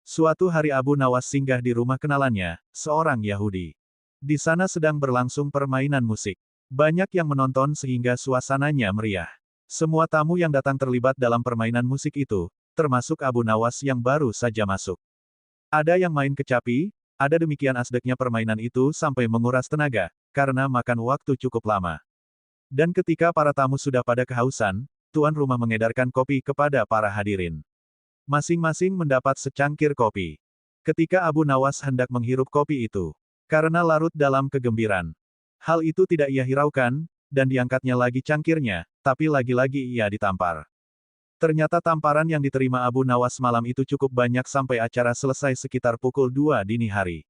Suatu hari Abu Nawas singgah di rumah kenalannya, seorang Yahudi. Di sana sedang berlangsung permainan musik. Banyak yang menonton sehingga suasananya meriah. Semua tamu yang datang terlibat dalam permainan musik itu, termasuk Abu Nawas yang baru saja masuk. Ada yang main kecapi, ada demikian asdeknya permainan itu sampai menguras tenaga, karena makan waktu cukup lama. Dan ketika para tamu sudah pada kehausan, tuan rumah mengedarkan kopi kepada para hadirin. Masing-masing mendapat secangkir kopi. Ketika Abu Nawas hendak menghirup kopi itu, karena larut dalam kegembiraan. Hal itu tidak ia hiraukan, dan diangkatnya lagi cangkirnya, tapi lagi-lagi ia ditampar. Ternyata tamparan yang diterima Abu Nawas malam itu cukup banyak sampai acara selesai sekitar pukul 2 dini hari.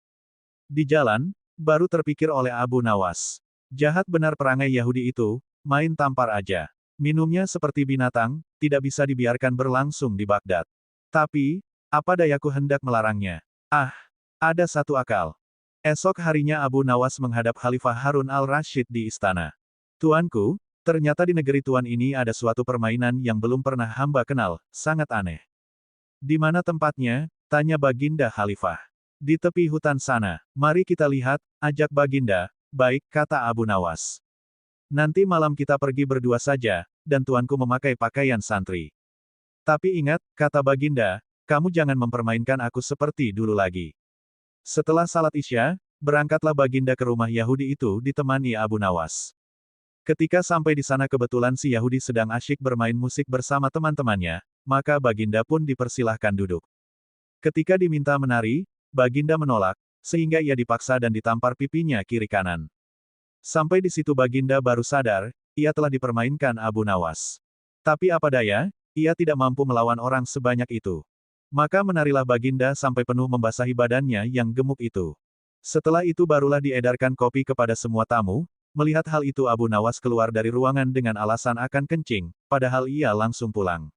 Di jalan, baru terpikir oleh Abu Nawas. Jahat benar perangai Yahudi itu, main tampar aja. Minumnya seperti binatang, tidak bisa dibiarkan berlangsung di Baghdad. Tapi, apa dayaku hendak melarangnya? Ah, ada satu akal. Esok harinya Abu Nawas menghadap Khalifah Harun al-Rashid di istana. Tuanku, ternyata di negeri tuan ini ada suatu permainan yang belum pernah hamba kenal, sangat aneh. Di mana tempatnya? Tanya Baginda Khalifah. Di tepi hutan sana. Mari kita lihat, ajak Baginda. Baik, kata Abu Nawas. Nanti malam kita pergi berdua saja, dan tuanku memakai pakaian santri. Tapi ingat, kata Baginda, kamu jangan mempermainkan aku seperti dulu lagi. Setelah salat Isya, berangkatlah Baginda ke rumah Yahudi itu ditemani Abu Nawas. Ketika sampai di sana kebetulan si Yahudi sedang asyik bermain musik bersama teman-temannya, maka Baginda pun dipersilahkan duduk. Ketika diminta menari, Baginda menolak, sehingga ia dipaksa dan ditampar pipinya kiri kanan. Sampai di situ Baginda baru sadar, ia telah dipermainkan Abu Nawas. Tapi apa daya, ia tidak mampu melawan orang sebanyak itu. Maka menarilah Baginda sampai penuh membasahi badannya yang gemuk itu. Setelah itu barulah diedarkan kopi kepada semua tamu. Melihat hal itu Abu Nawas keluar dari ruangan dengan alasan akan kencing, padahal ia langsung pulang.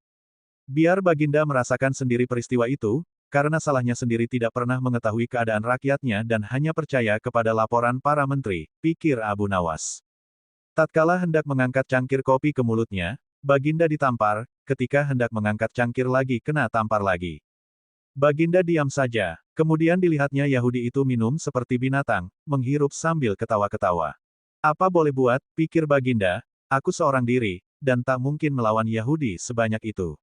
Biar Baginda merasakan sendiri peristiwa itu, karena salahnya sendiri tidak pernah mengetahui keadaan rakyatnya dan hanya percaya kepada laporan para menteri, pikir Abu Nawas. Tatkala hendak mengangkat cangkir kopi ke mulutnya, Baginda ditampar, ketika hendak mengangkat cangkir lagi kena tampar lagi. Baginda diam saja, kemudian dilihatnya Yahudi itu minum seperti binatang, menghirup sambil ketawa-ketawa. Apa boleh buat, pikir Baginda, aku seorang diri, dan tak mungkin melawan Yahudi sebanyak itu.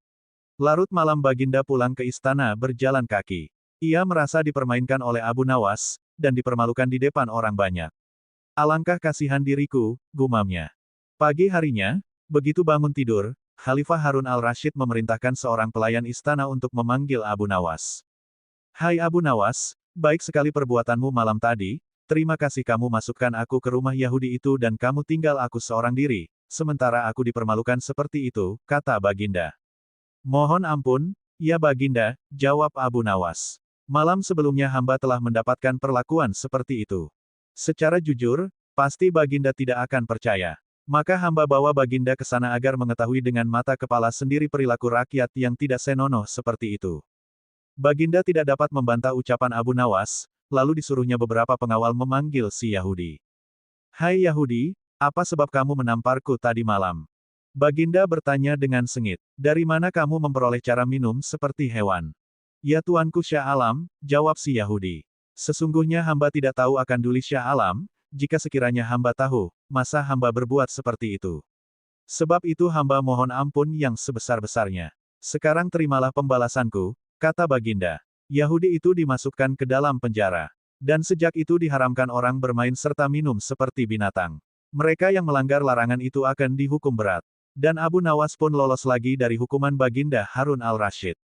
Larut malam Baginda pulang ke istana berjalan kaki. Ia merasa dipermainkan oleh Abu Nawas, dan dipermalukan di depan orang banyak. Alangkah kasihan diriku, gumamnya. Pagi harinya, begitu bangun tidur, Khalifah Harun al-Rashid memerintahkan seorang pelayan istana untuk memanggil Abu Nawas. Hai Abu Nawas, baik sekali perbuatanmu malam tadi, terima kasih kamu masukkan aku ke rumah Yahudi itu dan kamu tinggal aku seorang diri, sementara aku dipermalukan seperti itu, kata Baginda. Mohon ampun, ya Baginda, jawab Abu Nawas. Malam sebelumnya hamba telah mendapatkan perlakuan seperti itu. Secara jujur, pasti Baginda tidak akan percaya. Maka hamba bawa Baginda ke sana agar mengetahui dengan mata kepala sendiri perilaku rakyat yang tidak senonoh seperti itu. Baginda tidak dapat membantah ucapan Abu Nawas, lalu disuruhnya beberapa pengawal memanggil si Yahudi. Hai Yahudi, apa sebab kamu menamparku tadi malam? Baginda bertanya dengan sengit. Dari mana kamu memperoleh cara minum seperti hewan? Ya tuanku Syah Alam, jawab si Yahudi. Sesungguhnya hamba tidak tahu akan duli Syah Alam, jika sekiranya hamba tahu, masa hamba berbuat seperti itu. Sebab itu hamba mohon ampun yang sebesar-besarnya. Sekarang terimalah pembalasanku, kata Baginda. Yahudi itu dimasukkan ke dalam penjara. Dan sejak itu diharamkan orang bermain serta minum seperti binatang. Mereka yang melanggar larangan itu akan dihukum berat. Dan Abu Nawas pun lolos lagi dari hukuman Baginda Harun al-Rashid.